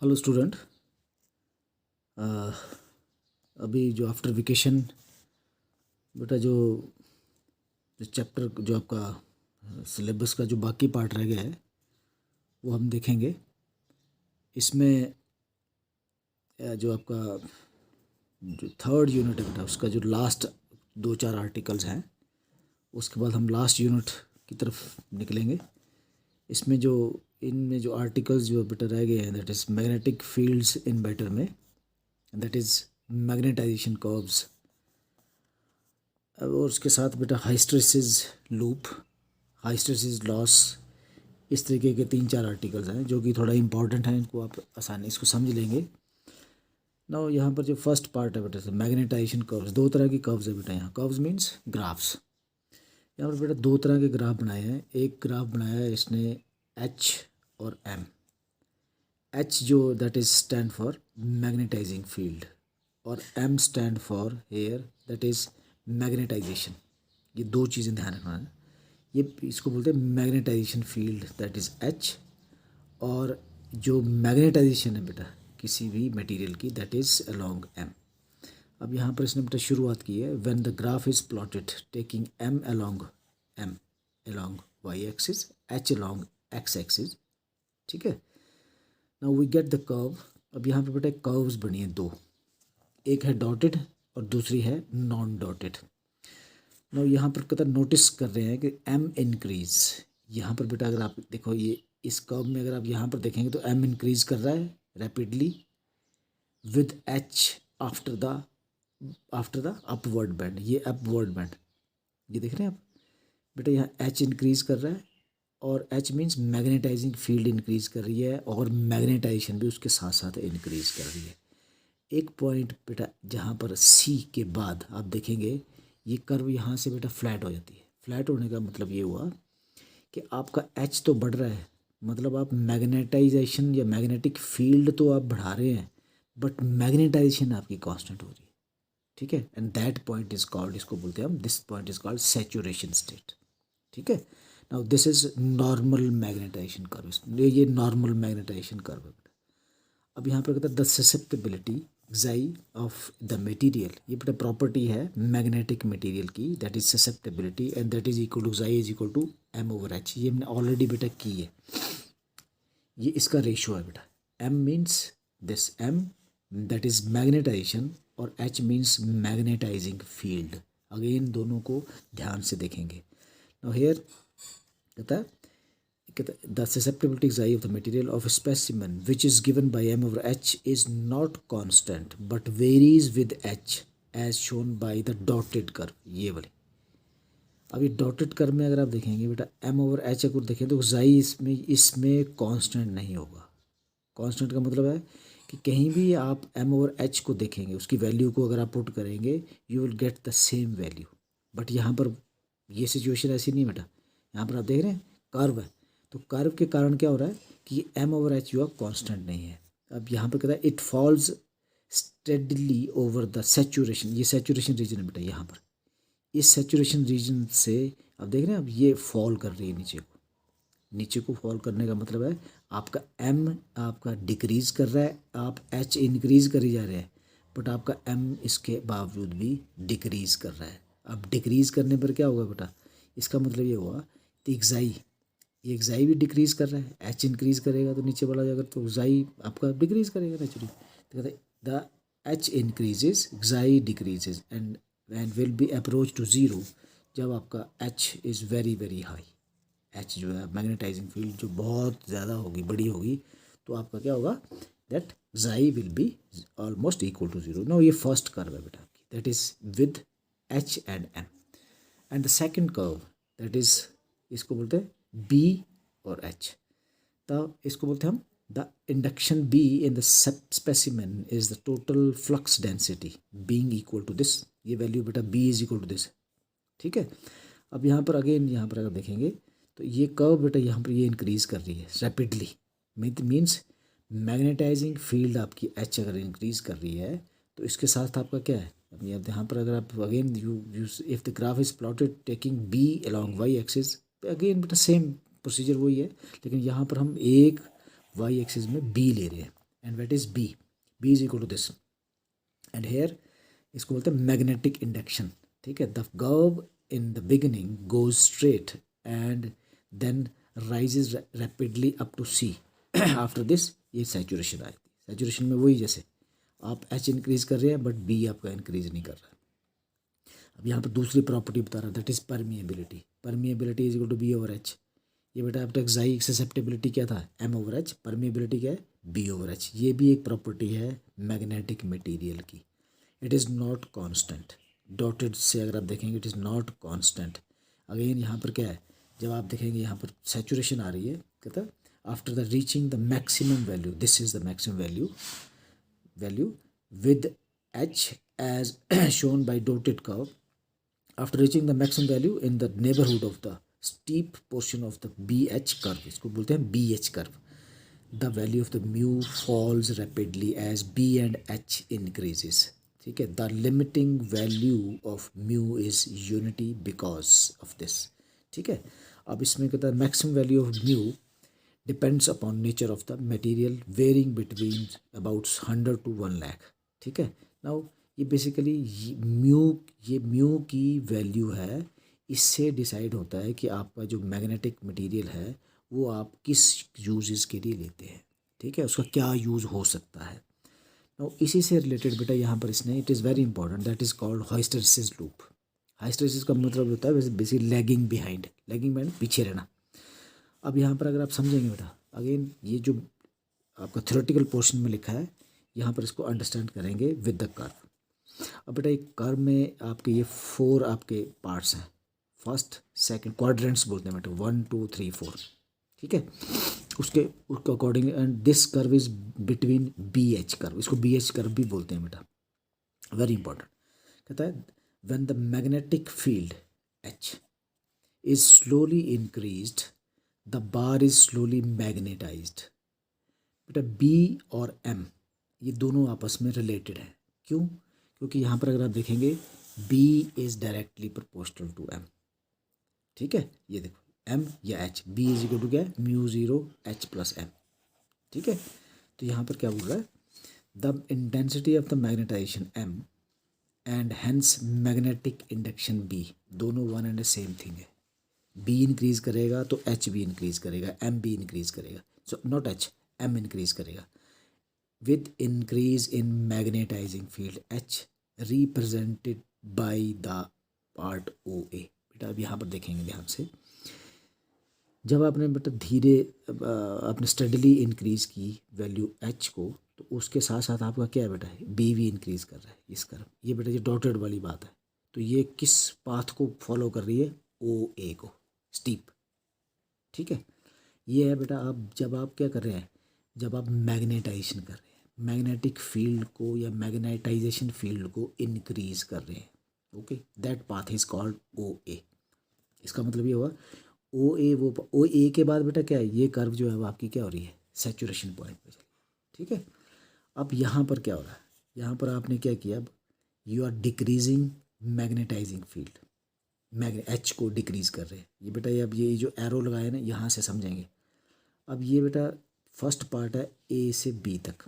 Hello student. अभी जो after vacation बेटा जो चैप्टर जो आपका सिलेबस का जो बाकी पार्ट रह गया है वो हम देखेंगे। इसमें जो आपका जो थर्ड यूनिट है बेटा उसका जो लास्ट 2-4 आर्टिकल्स हैं उसके बाद हम लास्ट यूनिट की तरफ निकलेंगे। इसमें जो इनमें जो आर्टिकल्स जो बेटा रह गए हैं that is magnetic fields in matter में, दैट इज़ मैग्नेटाइजेशन कर्व्स, और उसके साथ बेटा हाइस्टेरेसिस लूप, हाइस्टेरेसिस लॉस, इस तरीके के 3-4 आर्टिकल्स हैं जो कि थोड़ा इंपॉर्टेंट हैं। इनको आप आसानी इसको समझ लेंगे ना। यहाँ पर जो फर्स्ट पार्ट है बेटा मैग्नेटाइजेशन कर्व्स, दो तरह की कर्व्स है बेटा। यहाँ कर्व्स मीन्स ग्राफ्स। यहाँ पर बेटा दो तरह के ग्राफ बनाए हैं। एक ग्राफ बनाया है इसने एच और एम। एच जो that is stand for magnetising field और M stand for here that is magnetisation. ये दो चीज़ें ध्यान रखना है। ये इसको बोलते हैं magnetisation field that is H, और जो मैग्नेटाइजेशन है बेटा किसी भी मटेरियल की दैट इज़ अलोंग एम। अब यहाँ पर इसने बेटा शुरुआत की है when the graph is plotted taking M along Y axis, H along X axis. ठीक है, now we get the curve. अब यहाँ पर बेटा कर्व्स बनी है दो, एक है डॉटेड और दूसरी है नॉन डॉटेड। नो यहाँ पर कतर नोटिस कर रहे हैं कि एम इंक्रीज। यहाँ पर बेटा अगर आप देखो ये इस कर्व में अगर आप यहाँ पर देखेंगे तो एम इंक्रीज कर रहा है rapidly with H after the upward band. ये अपवर्ड बैंड ये देख रहे हैं आप बेटा, यहाँ एच इंक्रीज कर रहा है और H means magnetising field increase कर रही है और मैग्नेटाइजेशन भी उसके साथ साथ इंक्रीज कर रही है। एक पॉइंट बेटा जहाँ पर सी के बाद आप देखेंगे ये कर्व यहाँ से बेटा फ्लैट हो जाती है। फ्लैट होने का मतलब ये हुआ कि आपका एच तो बढ़ रहा है, मतलब आप मैग्नेटाइजेशन या मैग्नेटिक फील्ड तो आप बढ़ा रहे हैं बट मैग्नेटाइजेशन आपकी कांस्टेंट हो रही है। ठीक है, and that point is called, इसको बोलते हैं हम, this point is called saturation state. ठीक है, now this is normal magnetisation curve. ये नॉर्मल मैग्नेटाइजेशन कर्व है। अब यहाँ पर कहता है the susceptibility xi of the material. ये बेटा प्रॉपर्टी है मैग्नेटिक मटेरियल की, that is susceptibility and that is equal to xi is equal to m over h। ये हमने ऑलरेडी बेटा की है, ये इसका रेशियो है बेटा। m means this m that is magnetisation और h means magnetising field. Again दोनों को ध्यान से देखेंगे। नाउ हियर कहता है the susceptibility xi of the material of a specimen which is given by m over h is not constant but varies with h as shown by the dotted curve। ये वाले अब ये dotted curve में अगर आप देखेंगे बेटा m over h अगर देखें तो xi इसमें कांस्टेंट नहीं होगा। कांस्टेंट का मतलब है कि कहीं भी आप m ओवर h को देखेंगे उसकी वैल्यू को अगर आप पुट करेंगे you will get the same value. But यहाँ पर ये सिचुएशन ऐसी नहीं बेटा, यहाँ पर आप देख रहे हैं कर्व है तो कर्व के कारण क्या हो रहा है कि m ओवर एच जो है कांस्टेंट नहीं है। अब यहाँ पर कहता है it falls steadily over the saturation. ये सैचुरेशन रीजन है बेटा, यहाँ पर इस सैचुरेशन रीजन से आप देख रहे हैं अब ये फॉल कर रही है नीचे को। नीचे को फॉल करने का मतलब है आपका m आपका डिक्रीज कर रहा है, आप h इंक्रीज करी जा रहे हैं बट आपका m इसके बावजूद भी डिक्रीज कर रहा है। अब डिक्रीज करने पर क्या होगा बेटा, इसका मतलब ये हुआ कि ये xi भी डिक्रीज कर रहा है, h इंक्रीज करेगा तो नीचे वाला अगर तो xi आपका डिक्रीज करेगा नेचुरली। तो कहते the h increases xi decreases and will be approach to zero जब आपका h is very very high. h जो है मैग्नेटाइजिंग फील्ड जो बहुत ज़्यादा होगी, बड़ी होगी, तो आपका क्या होगा that xi will be almost equal to zero. No ये फर्स्ट कर्व है बेटा आपकी that is with h and m। And the second curve that is इसको बोलते हैं b और h। तब इसको बोलते हैं हम the induction b in the specimen is the total flux density being equal to this. ये वैल्यू बेटा b is equal to this. ठीक है, अब यहाँ पर अगेन यहाँ पर अगर देखेंगे तो ये कर्व बेटा यहाँ पर ये इंक्रीज कर रही है रैपिडली। मीन्स मैग्नेटाइजिंग फील्ड आपकी h अगर इंक्रीज कर रही है तो इसके साथ आपका क्या है, अब यहाँ पर अगर आप again you if the graph is plotted taking b along y axis, again बेटा सेम प्रोसीजर वही है लेकिन यहाँ पर हम एक y एक्सिस में b ले रहे हैं and what is B, B is equal to this, and here इसको बोलते हैं मैग्नेटिक इंडक्शन, ठीक है। The curve in the beginning goes straight and then rises rapidly up to C, after this ये सैचुरेशन आएगी। सैचुरेशन में वही जैसे आप एच इंक्रीज कर रहे हैं बट बी आपका इंक्रीज नहीं कर रहा है। अब यहाँ पर दूसरी प्रॉपर्टी बता रहा है, that is permeability. Permeability is equal to B over H. ये बेटा अब तक जाई ससेप्टेबिलिटी क्या था, एम ओवर एच, परमिएबिलिटी क्या है, बी ओवर एच। ये भी एक प्रॉपर्टी है मैग्नेटिक मटेरियल की। It is not constant, dotted से अगर आप देखेंगे it is not constant. Again यहाँ पर क्या है, जब आप देखेंगे यहाँ पर सैचुरेशन आ रही है, कहता है after the reaching the maximum value, this is the maximum value with H as shown by dotted curve. After reaching the maximum value in the neighborhood of the steep portion of the BH curve, इसको बोलते हैं BH curve, the value of the mu falls rapidly as B and H increases, ठीक है। The limiting value of mu is unity because of this, ठीक है। अब इसमें कहता है maximum value of mu depends upon nature of the material varying between about 100 to 1 lakh, ठीक है। नाउ ये बेसिकली म्यू की वैल्यू है, इससे डिसाइड होता है कि आपका जो मैग्नेटिक मटेरियल है वो आप किस यूजेस के लिए लेते हैं, ठीक है, उसका क्या यूज़ हो सकता है। नाउ इसी से रिलेटेड बेटा यहाँ पर इसने it is very important, that is called hysteresis loop. Hysteresis का मतलब होता है basically lagging behind, lagging behind पीछे रहना। अब यहाँ पर अगर आप समझेंगे बेटा, अगेन ये जो आपका थ्योरेटिकल पोर्शन में लिखा है यहाँ पर इसको अंडरस्टैंड करेंगे विद द कर्व। अब बेटा एक कर्व में आपके ये 4 आपके पार्ट्स हैं, फर्स्ट सेकंड क्वाड्रेंट्स बोलते हैं बेटा, 1 2 3 4, ठीक है। उसके according and this curve is between B H curve, इसको बी एच कर्व भी बोलते हैं बेटा, वेरी इंपॉर्टेंट। कहता है when the magnetic field H is slowly increased the bar is slowly magnetised. बेटा बी और एम ये दोनों आपस में रिलेटेड हैं, क्यों, क्योंकि यहाँ पर अगर आप देखेंगे B is directly proportional to M, ठीक है। ये देखो एम या H, B is equal to क्या है, mu zero H plus M, ठीक है। तो यहाँ पर क्या बोल रहा है, the intensity of the magnetisation M and hence magnetic induction B, दोनों वन एंड सेम थिंग है। बी इंक्रीज करेगा तो एच भी इंक्रीज करेगा, एम भी इंक्रीज करेगा, so not H, M increase करेगा with increase in magnetizing field H represented by the part OA। बेटा अब यहाँ पर देखेंगे ध्यान से, जब आपने बेटा धीरे आपने स्टडीली इंक्रीज की वैल्यू H को, तो उसके साथ साथ आपका क्या है बेटा, बी भी इंक्रीज कर रहा है इस कर्व। ये बेटा ये डॉटेड वाली बात है, तो ये किस पाथ को फॉलो कर रही है, OA को, स्टीप, ठीक है। ये है बेटा आप जब आप क्या कर रहे हैं, जब आप मैग्नेटाइजेशन कर रहे हैं, मैग्नेटिक फील्ड को या मैग्नेटाइजेशन फील्ड को इंक्रीज कर रहे हैं, okay, that path is called O A. इसका मतलब ये हुआ ओ ए, वो ओ ए के बाद बेटा क्या है, ये कर्व जो है वो आपकी क्या हो रही है, सैचुरेशन पॉइंट पे चल, ठीक है। अब यहाँ पर क्या हो रहा है, यहाँ पर आपने क्या किया, अब you are decreasing magnetising field, H को डिक्रीज कर रहे हैं। ये बेटा ये अब ये जो एरो लगाए ना यहाँ से समझेंगे। अब ये बेटा फर्स्ट पार्ट है ए से बी तक,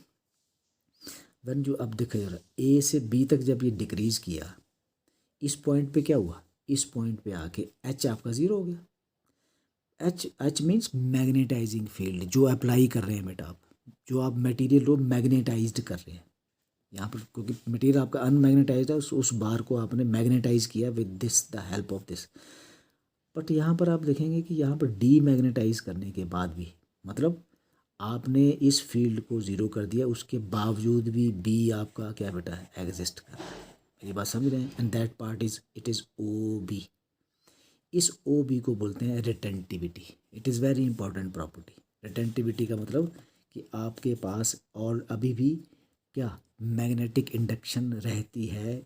वन जो अब देखा जा रहा है ए से बी तक जब ये डिक्रीज किया, इस पॉइंट पे क्या हुआ, इस पॉइंट पे आके एच आपका ज़ीरो हो गया। एच मीन्स मैग्नेटाइजिंग फील्ड जो अप्लाई कर रहे हैं बेटा आप, जो आप मटेरियल को मैग्नेटाइज्ड कर रहे हैं यहाँ पर, क्योंकि मटेरियल आपका अनमैग्नेटाइज्ड है, उस बार को आपने मैग्नेटाइज किया with this the help of this. But यहाँ पर आप देखेंगे कि यहाँ पर डीमैग्नेटाइज करने के बाद भी, मतलब आपने इस फील्ड को ज़ीरो कर दिया, उसके बावजूद भी बी आपका क्या बेटा है, एग्जिस्ट कर रहा है। ये बात समझ रहे हैं, and that part is it is O B. इस ओ बी को बोलते हैं retentivity. It is very important property. Retentivity का मतलब कि आपके पास और अभी भी क्या मैग्नेटिक इंडक्शन रहती है,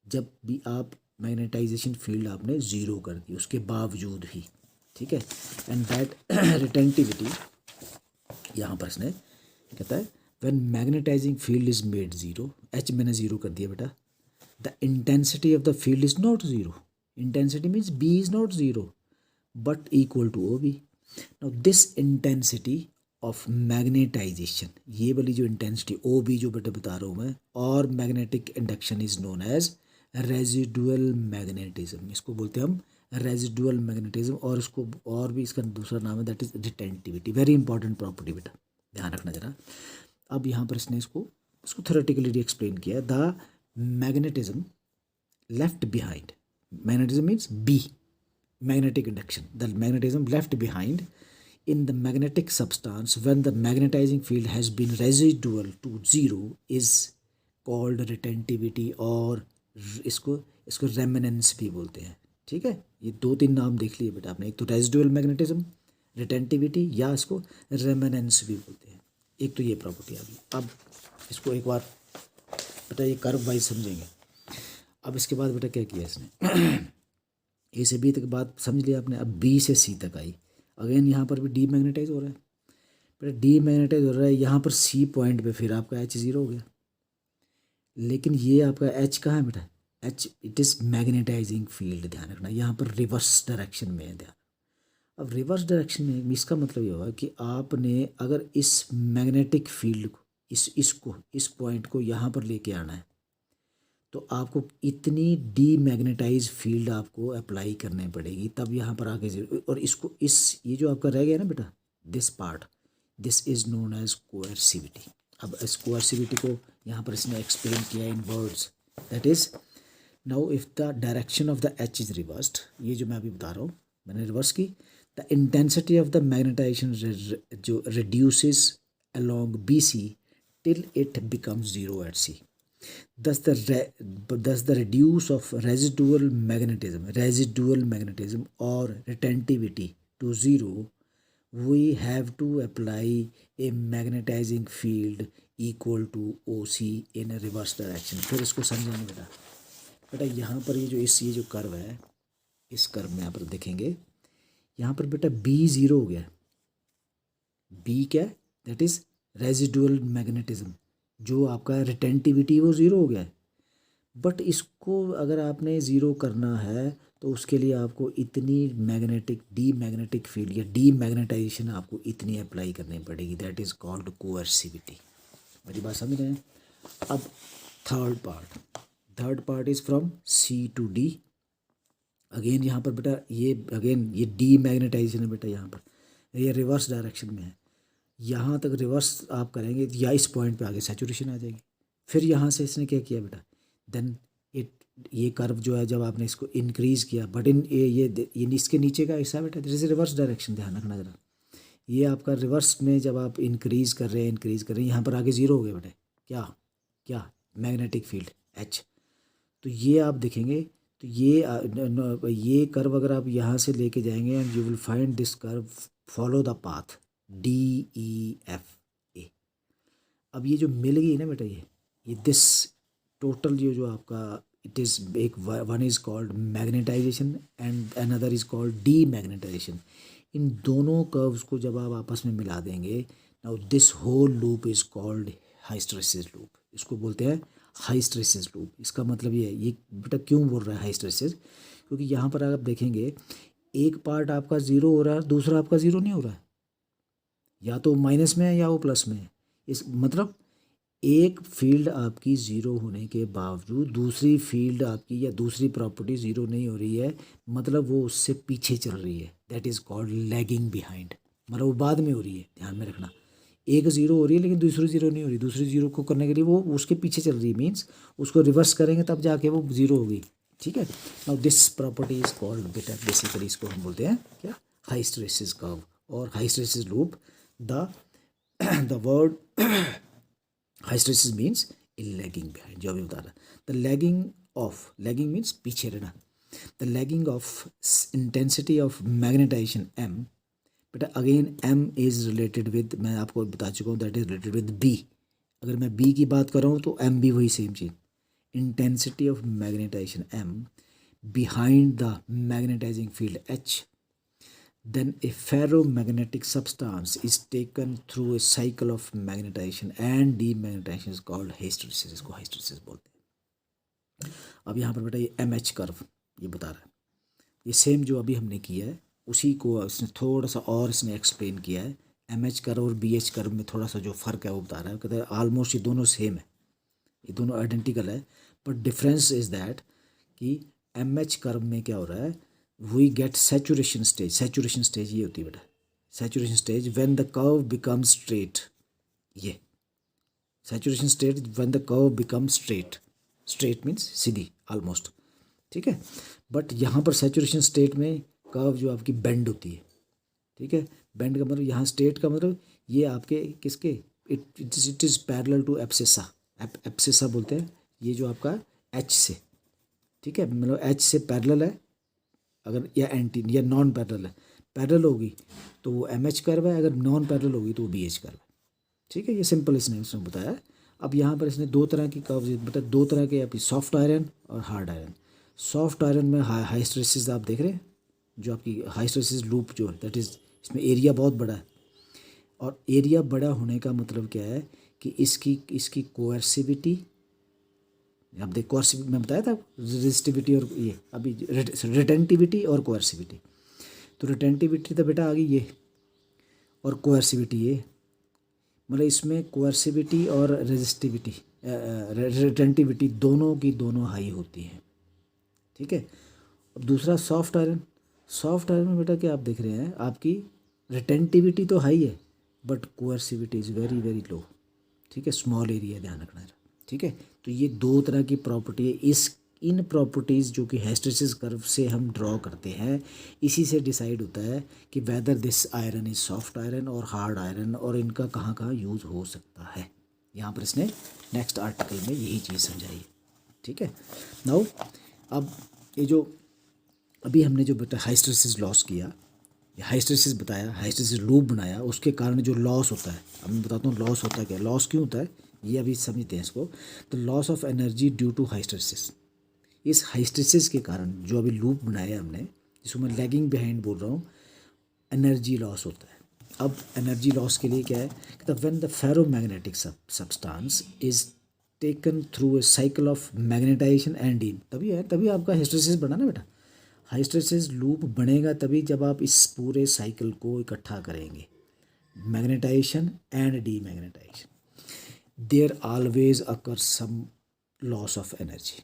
जब भी आप मैग्नेटाइजेशन फील्ड आपने ज़ीरो कर दी उसके बावजूद भी, ठीक है। एंड दैट रिटेंटिविटी यहाँ पर इसने कहता है when magnetising field is made zero, H मैंने ज़ीरो कर दिया बेटा, the intensity of the field is not zero. Intensity means B is not zero but equal to O B. Now this intensity of magnetisation, ये वाली जो intensity O B जो बेटा बता रहा हूँ मैं, और magnetic induction is known as residual magnetism, इसको बोलते हैं हम रेजिडुअल मैग्नेटिज्म, और इसको और भी इसका दूसरा नाम है that is retentivity. Very important property बेटा, ध्यान रखना जरा। अब यहाँ पर इसने इसको थ्योरेटिकली एक्सप्लेन किया, the magnetism left behind, magnetism means B, magnetic induction, the magnetism left behind in the magnetic substance when the magnetizing field has been residual to zero is called retentivity, और इसको इसको remnants भी बोलते हैं। ठीक है, ये दो तीन नाम देख लिए बेटा आपने, एक तो रेजिडुअल मैग्नेटिज्म, रिटेंटिविटी, या इसको रेमिनेंस भी बोलते हैं। एक तो ये प्रॉपर्टी आ गई। अब इसको एक बार बेटा ये कर्व वाइज समझेंगे। अब इसके बाद बेटा क्या किया इसने ए से बी तक बात समझ लिया आपने, अब बी से सी तक आई। अगेन यहाँ पर भी डी मैग्नेटाइज हो रहा है बेटा, डी मैग्नेटाइज हो रहा है। यहाँ पर सी पॉइंट पे फिर आपका एच ज़ीरो हो गया, लेकिन ये आपका एच कहाँ है बेटा, H it is magnetizing field, ध्यान रखना यहाँ पर रिवर्स डायरेक्शन में है ध्यान। अब रिवर्स डायरेक्शन में इसका मतलब ये होगा कि आपने अगर इस मैग्नेटिक फील्ड को इस पॉइंट को यहाँ पर लेके आना है, तो आपको इतनी डीमैग्नेटाइज फील्ड आपको अप्लाई करनी पड़ेगी, तब यहाँ पर आगे। और इसको ये जो आपका रह गया ना बेटा, this part, this is known as coercivity. अब इस कोएर्सिविटी को यहाँ पर इसने एक्सप्लेन किया in words, that is now if the direction of the H is reversed, ये जो मैं अभी बता रहा हूँ मैंने रिवर्स की, the intensity of the magnetisation जो reduces along BC till it becomes zero at C. Thus the reduce of residual magnetism or retentivity to zero, we have to apply a magnetizing field equal to OC in a reverse direction। फिर इसको समझेंगे बेटा। बेटा यहाँ पर ये जो curve है, इस कर्व में यहाँ पर देखेंगे, यहाँ पर बेटा B ज़ीरो हो गया। B क्या है, दैट इज रेजिडुअल मैग्नेटिज्म, जो आपका रिटेंटिविटी वो ज़ीरो हो गया है। बट इसको अगर आपने ज़ीरो करना है तो उसके लिए आपको इतनी मैग्नेटिक फील्ड या डी मैग्नेटाइजेशन आपको इतनी अप्लाई करनी पड़ेगी, दैट इज़ कॉल्ड कोएर्सिविटी। मेरी बात समझ रहे हैं। अब third part is from C to D. Again यहाँ पर बेटा ये डी मैग्नेटाइजेशन है बेटा, यहाँ पर ये रिवर्स डायरेक्शन में है। यहाँ तक रिवर्स आप करेंगे या इस पॉइंट पे आगे सैचुरेशन आ जाएगी। फिर यहाँ से इसने क्या किया बेटा, देन ये कर्व जो है जब आपने इसको इंक्रीज़ किया, बट ये इसके नीचे का हिस्सा बेटा, दिस इज रिवर्स डायरेक्शन, ध्यान रखना जरा। ये आपका रिवर्स में जब आप इंक्रीज़ कर रहे हैं यहाँ पर आगे ज़ीरो हो गया बेटा, क्या मैग्नेटिक फील्ड एच। तो ये आप देखेंगे, तो ये कर्व अगर आप यहाँ से लेके जाएंगे and you will find this curve follow the path DEFA। अब ये जो मिल गई ना बेटा, ये दिस टोटल जो आपका इट इज़ एक one is called magnetisation and another is called demagnetisation. इन दोनों कर्व्स को जब आप आपस में मिला देंगे, now this whole loop is called hysteresis loop. इसको बोलते हैं हाइस्टेरेसिस लूप। इसका मतलब ये बेटा क्यों बोल रहा है हाइस्टेरेसिस, क्योंकि यहाँ पर आप देखेंगे एक पार्ट आपका ज़ीरो हो रहा है, दूसरा आपका ज़ीरो नहीं हो रहा है, या तो माइनस में है या वो प्लस में है। इस मतलब एक फील्ड आपकी ज़ीरो होने के बावजूद दूसरी फील्ड आपकी या दूसरी प्रॉपर्टी ज़ीरो नहीं हो रही है, मतलब वो उससे पीछे चल रही है, that is called lagging behind. मतलब वो बाद में हो रही है, ध्यान में रखना। एक ज़ीरो हो रही है लेकिन दूसरी ज़ीरो नहीं हो रही, दूसरी ज़ीरो को करने के लिए वो उसके पीछे चल रही है, मीन्स उसको रिवर्स करेंगे तब जाके वो ज़ीरो होगी। ठीक है, now this property is called बेटा, बेसिकली इसको हम बोलते हैं क्या, हाइस्टेरेसिस कर्व और हाइस्टेरेसिस loop. the word hysteresis means lagging behind, जो अभी बता रहा। the lagging means पीछे रहना। the lagging of intensity of magnetization M, बेटा again M is related with, मैं आपको बता चुका हूँ, that is related with B। अगर मैं B की बात कर रहा हूँ तो M भी वही same cheese, intensity of magnetization M behind the magnetizing field H, then a ferromagnetic substance is taken through a cycle of magnetization and demagnetization is called hysteresis। इसको hysteresis बोलते हैं। अब यहाँ पर बेटा ये MH कर्व ये बता रहा है, ये सेम जो अभी हमने किया है उसी को इसने थोड़ा सा और इसने एक्सप्लेन किया है एम एच कर्व और बी एच कर्व में थोड़ा सा जो फ़र्क है वो बता रहा है, कहते हैं ऑलमोस्ट ये दोनों सेम है, ये दोनों आइडेंटिकल है, बट डिफरेंस इज़ दैट कि एम एच कर्व में क्या हो रहा है, we get saturation stage. Saturation stage ये होती है बेटा, saturation stage when the curve becomes straight, ये saturation stage when the curve becomes straight, straight means सीधी ऑलमोस्ट, ठीक है। बट यहाँ पर सैचुरेशन स्टेट में कर्व जो आपकी बेंड होती है, ठीक है, बेंड का मतलब यहाँ स्टेट का मतलब ये आपके किसके, it is parallel to abscissa, abscissa बोलते हैं ये जो आपका एच से, ठीक है, मतलब एच से पैरेलल है अगर, या एंटी या नॉन पैरेलल है, पैरेलल होगी तो वो एम एच कर्व है, अगर नॉन पैरेलल होगी तो वो बी एच कर्व है, ठीक है। ये सिंपल इसने बताया। अब यहाँ पर इसने दो तरह की कर्व बता, दो तरह के आपकी सॉफ्ट आयरन और हार्ड आयरन। सॉफ्ट आयरन में हाई स्ट्रेसिस आप देख रहे हैं, जो आपकी हाई स्ट्रेसिस लूप जो है दैट इज़, इसमें एरिया बहुत बड़ा है, और एरिया बड़ा होने का मतलब क्या है कि इसकी कोएर्सिविटी, आप देख कोएर्सिविटी मैं बताया था, रेजिस्टिविटी और ये अभी रिटेंटिविटी और कोएर्सिविटी, तो रिटेंटिविटी तो बेटा आ गई ये, और कोएर्सिविटी ये, मतलब इसमें कोएर्सिविटी और रेजिस्टिविटी रिटेंटिविटी दोनों की दोनों हाई होती हैं, ठीक है। अब दूसरा सॉफ्ट आयरन, सॉफ्ट आयरन में बेटा क्या आप देख रहे हैं, आपकी रिटेंटिविटी तो हाई है but coercivity is very very low, ठीक है, स्मॉल एरिया ध्यान रखना है, ठीक है। तो ये दो तरह की प्रॉपर्टी है, इन प्रॉपर्टीज़ जो कि हिस्टैरिसीस कर्व से हम ड्रॉ करते हैं, इसी से डिसाइड होता है कि whether this iron is soft iron और हार्ड आयरन, और इनका कहाँ कहाँ यूज़ हो सकता है। यहाँ पर इसने नेक्स्ट आर्टिकल में यही चीज़ समझाई है, ठीक है। नाउ अब ये जो अभी हमने जो बेटा हिस्टैरिसीस लॉस किया, हिस्टैरिसीस बताया, हिस्टैरिसीस लूप बनाया, उसके कारण जो लॉस होता है, अब मैं बताता हूँ लॉस होता है क्या, लॉस क्यों होता है ये अभी समझते हैं इसको। The loss of energy due to hysteresis, इस हिस्टैरिसीस के कारण जो अभी लूप बनाया हमने, जिसको मैं लैगिंग बिहाइंड बोल रहा हूँ, एनर्जी लॉस होता है। अब एनर्जी लॉस के लिए क्या है, when the ferromagnetic substance is taken through a cycle of magnetization and D, तभी आपका हिस्टैरिसीस बना ना बेटा, हिस्टैरिसीस लूप बनेगा तभी जब आप इस पूरे साइकिल को इकट्ठा करेंगे, magnetization and demagnetization, there always occur some loss of energy,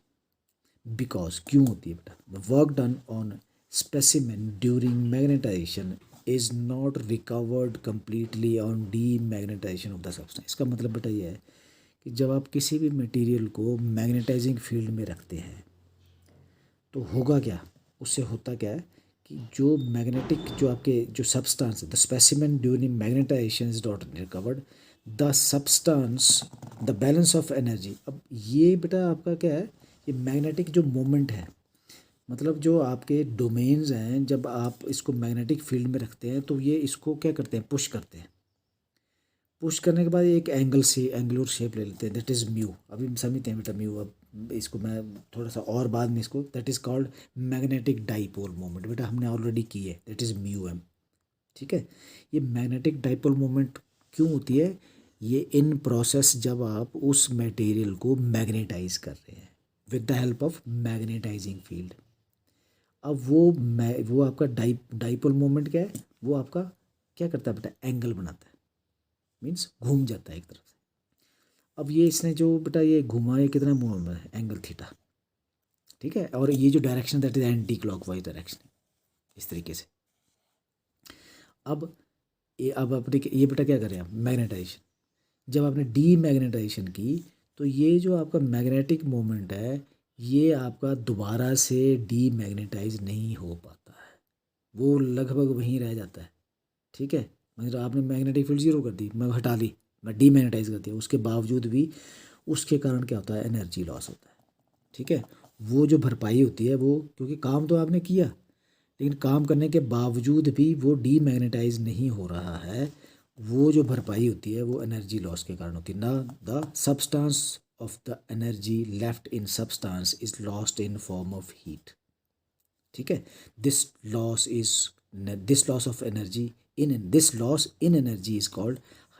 because क्यों होती है बेटा, the work done on specimen during magnetization is not recovered completely on demagnetization of the substance. इसका मतलब बेटा ये है कि जब आप किसी भी मटेरियल को मैग्नेटाइजिंग फील्ड में रखते हैं तो होगा क्या, उससे होता क्या है कि जो मैग्नेटिक जो आपके जो सब्सटेंस है, the specimen during magnetization is not recovered the substance the balance of energy. अब ये बेटा आपका क्या है, ये मैग्नेटिक जो मोमेंट है, मतलब जो आपके डोमेन्स हैं, जब आप इसको मैग्नेटिक फील्ड में रखते हैं तो ये इसको क्या करते हैं, पुश करते हैं, पुश करने के बाद एक एंगुलर शेप ले लेते हैं, दैट इज़ म्यू। अभी हम समझते हैं बेटा म्यू, अब इसको मैं थोड़ा सा और बाद में इसको, that is called magnetic dipole moment, बेटा हमने ऑलरेडी की है, दैट इज़ म्यू एम, ठीक है। ये मैग्नेटिक डाइपोल मोमेंट क्यों होती है, ये इन प्रोसेस जब आप उस मटेरियल को मैग्नेटाइज कर रहे हैं with the help of magnetizing field. अब वो आपका डाइपोल मोमेंट क्या है, वो आपका क्या करता है बेटा, एंगल बनाता है, मीन्स घूम जाता है एक तरफ से। अब ये इसने जो बेटा ये घुमा, ये कितना मूव है, एंगल थीटा, ठीक है, और ये जो direction that is anti clockwise direction, इस तरीके से। अब अपने ये बेटा क्या करें आप, मैग्नेटाइजेशन, जब आपने डी मैग्नेटाइजेशन की तो ये जो आपका मैग्नेटिक मोमेंट है ये आपका दोबारा से डी मैग्नेटाइज नहीं हो पाता है, वो लगभग वहीं रह जाता है, ठीक है। मतलब आपने मैग्नेटिक फील्ड जीरो कर दी, मैं हटा ली, मैं डी मैग्नेटाइज कर दिया, उसके बावजूद भी उसके कारण क्या होता है, एनर्जी लॉस होता है, ठीक है। वो जो भरपाई होती है वो, क्योंकि काम तो आपने किया लेकिन काम करने के बावजूद भी वो डी मैग्नेटाइज नहीं हो रहा है, वो जो भरपाई होती है वो एनर्जी लॉस के कारण होती है ना। The substance of the energy left in substance is lost in form of heat, ठीक है। This loss of energy this loss in energy is called,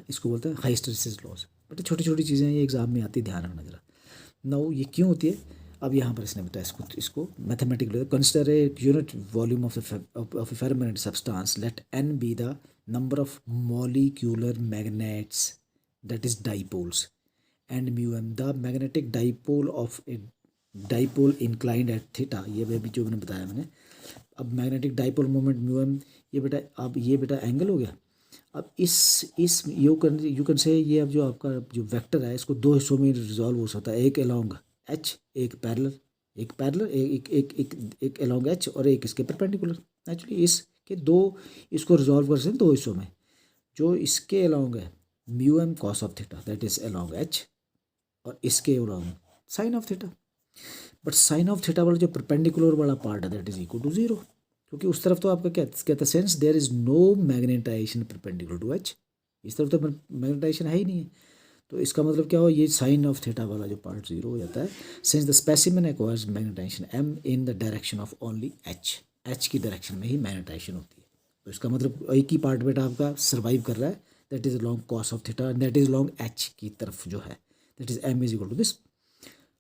इसको बोलते हैं हिस्टैरिसीस लॉस। बट छोटी छोटी चीज़ें ये एग्जाम में आती, ध्यान रखना जरा। नाउ ये क्यों होती है, अब यहाँ पर इसने बताया इसको mathematically, consider a unit volume of a ferromagnetic substance, let n be the number of molecular magnets, that is dipoles, and mu m, the magnetic dipole of a dipole inclined at theta, ये भी जो मैंने बताया मैंने। अब magnetic dipole moment mu m, ये बेटा अब ये बेटा एंगल हो गया। अब इस यू कैन से ये अब जो आपका जो वेक्टर है इसको दो हिस्सों में रिजॉल्व हो सकता है, एक अलोंग एच, एक पैरेलल, एक अलोंग एच और एक इसके परपेंडिकुलर। एक्चुअली इसके दो, इसको रिजॉल्व कर सकते हैं दो हिस्सों में। जो इसके अलोंग है mu m cos of theta, that is along H, और इसके along sine of theta. But sine of theta वाला जो परपेंडिकुलर वाला पार्ट है that is equal to zero, क्योंकि उस तरफ तो आपका क्या कहता है, since there is no magnetization perpendicular to H, इस तरफ तो मैग्नेटाइजेशन है ही नहीं है। तो इसका मतलब क्या हो, ये साइन ऑफ थीटा वाला जो पार्ट जीरो हो जाता है। Since the specimen acquires magnetization M in the direction of only H, H की डायरेक्शन में ही मैग्नेटाइजेशन होती है। तो इसका मतलब एक ही पार्ट बेटा आपका सर्वाइव कर रहा है, that is along cos of theta, that is along H की तरफ जो है, that is M is equal to this.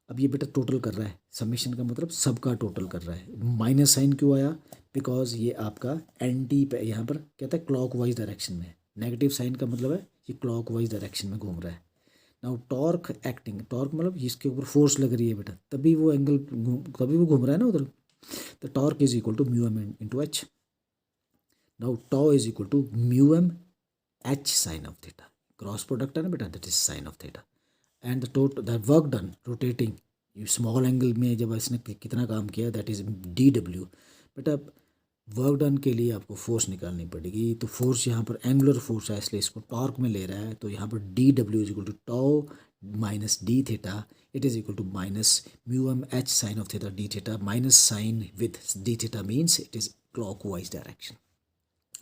अब ये बेटा टोटल कर रहा है, समीशन का मतलब सबका टोटल कर रहा है। माइनस साइन क्यों आया, बिकॉज ये आपका एंटी पे यहाँ पर कहता है क्लॉक वाइज डायरेक्शन में। नेगेटिव साइन का मतलब है ये क्लॉक वाइज डायरेक्शन में घूम रहा है। नाउ टॉर्क एक्टिंग, टॉर्क मतलब इसके ऊपर फोर्स लग रही है बेटा, तभी वो एंगल तभी वो घूम रहा है ना उधर। The torque is equal to mu m into H. Now tau is equal to mu m H sine of theta, cross product है ना बेटा, that is sine of theta. And the work done rotating small angle में जब इसने कितना काम किया, that is d W. बेटा वर्क डन के लिए आपको फोर्स निकालनी पड़ेगी, तो फोर्स यहाँ पर एंगुलर फोर्स है इसलिए इसको टॉर्क में ले रहा है, तो यहाँ पर d W is equal to tau minus d theta, it is equal to minus mu m H sine of theta d theta, minus sine with d theta means it is clockwise direction.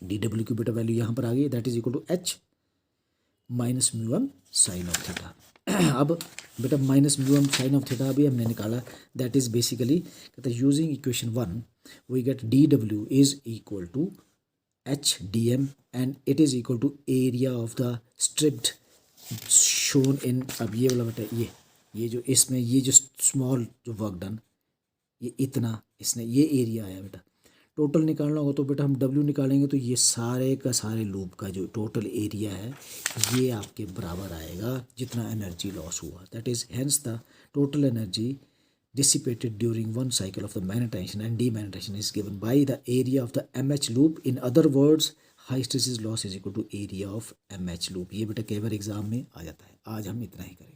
D W की बेटा value यहाँ पर आ गई, that is equal to H minus mu m sine of theta. अब बेटा minus mu m sine of theta अभी हमने निकाला, दैट इज बेसिकली कहते हैं using equation 1 we get d W is equal to H d M and it is equal to area of the striped shown in. अब ये वाला बेटा ये जो इसमें ये जो स्मॉल जो वर्क डन ये इतना इसने ये एरिया आया बेटा। टोटल निकालना होगा तो बेटा हम डब्ल्यू निकालेंगे, तो ये सारे का सारे लूप का जो टोटल एरिया है ये आपके बराबर आएगा जितना एनर्जी लॉस हुआ, that is hence the total energy dissipated during one cycle of the magnetization and demagnetization is given by the area of the MH loop. In other words, hysteresis loss is equal to area of MH loop. ये बेटा कई बार exam में आ जाता है। आज हम इतना ही करेंगे।